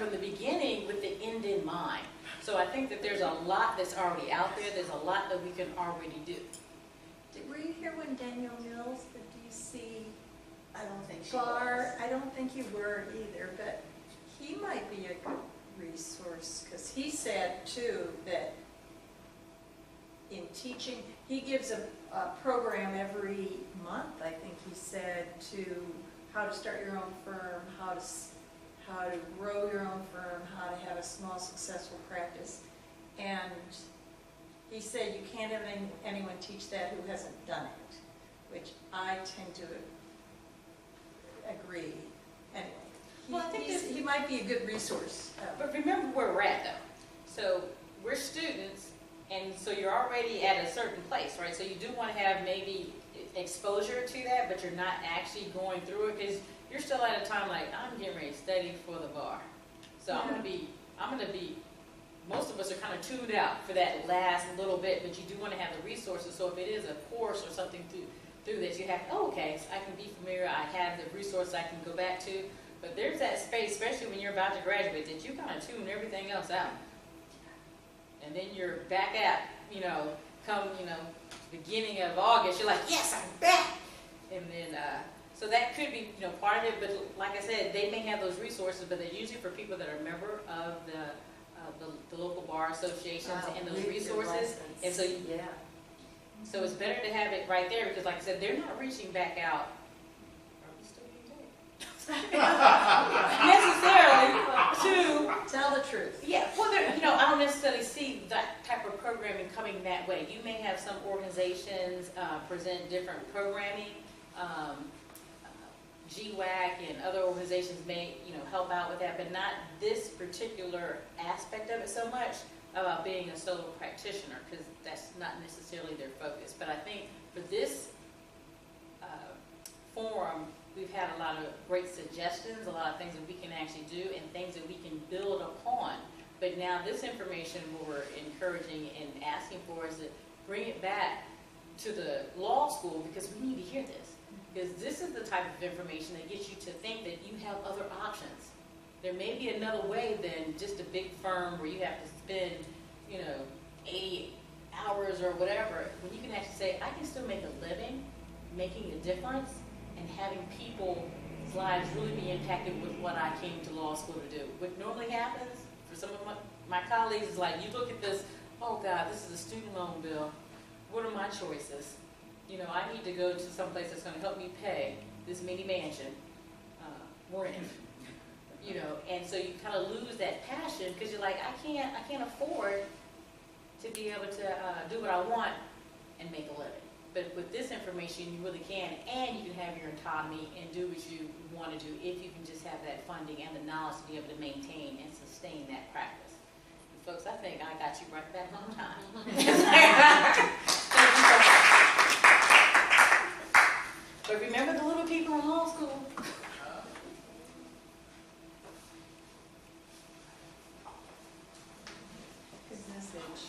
from the beginning with the end in mind. So I think that there's a lot that's already out there. There's a lot that we can already do. Were you here when Daniel Mills, the DC I don't think she bar? was. I don't think you were either, but he might be a good resource, because he said too that in teaching, he gives a program every month, I think he said, to how to start your own firm, how to grow your own firm, how to have a small successful practice. And he said you can't have anyone teach that who hasn't done it, which I tend to agree. Anyway, Well, I think he might be a good resource. But remember where we're at, though. So we're students, and so you're already at a certain place, right? So you do want to have maybe exposure to that, but you're not actually going through it, because you're still at a time like, I'm getting ready to study for the bar. So I'm gonna be, most of us are kind of tuned out for that last little bit, but you do want to have the resources. So if it is a course or something through this, you have, oh, okay, so I can be familiar, I have the resources I can go back to. But there's that space, especially when you're about to graduate, that you kind of tune everything else out. And then you're back at, come, beginning of August, you're like, yes, I'm back. And then, so that could be, part of it. But like I said, they may have those resources, but they're usually for people that are a member of the local bar associations and those resources. And so, so it's better to have it right there, because like I said, they're not reaching back out. Are we still being paid? Necessarily to Tell the truth. yeah, well, I don't necessarily see that type of programming coming that way. You may have some organizations present different programming. GWAC and other organizations may, help out with that, but not this particular aspect of it so much about being a solo practitioner, because that's not necessarily their focus. But I think for this forum, we've had a lot of great suggestions, a lot of things that we can actually do, and things that we can build upon. But now this information, what we're encouraging and asking for is to bring it back to the law school, because we need to hear this. Because this is the type of information that gets you to think that you have other options. There may be another way than just a big firm where you have to spend, 80 hours or whatever, when you can actually say, I can still make a living, making a difference, and having people's lives really be impacted with what I came to law school to do. What normally happens for some of my colleagues is like, you look at this, oh God, this is a student loan bill. What are my choices? I need to go to some place that's going to help me pay this mini mansion rent. And so you kind of lose that passion, because you're like, I can't afford to be able to do what I want and make a living. But with this information, you really can, and you can have your autonomy and do what you want to do if you can just have that funding and the knowledge to be able to maintain and sustain that practice. And folks, I think I got you right back on time. Thank you so much. But remember the little people in law school. His message.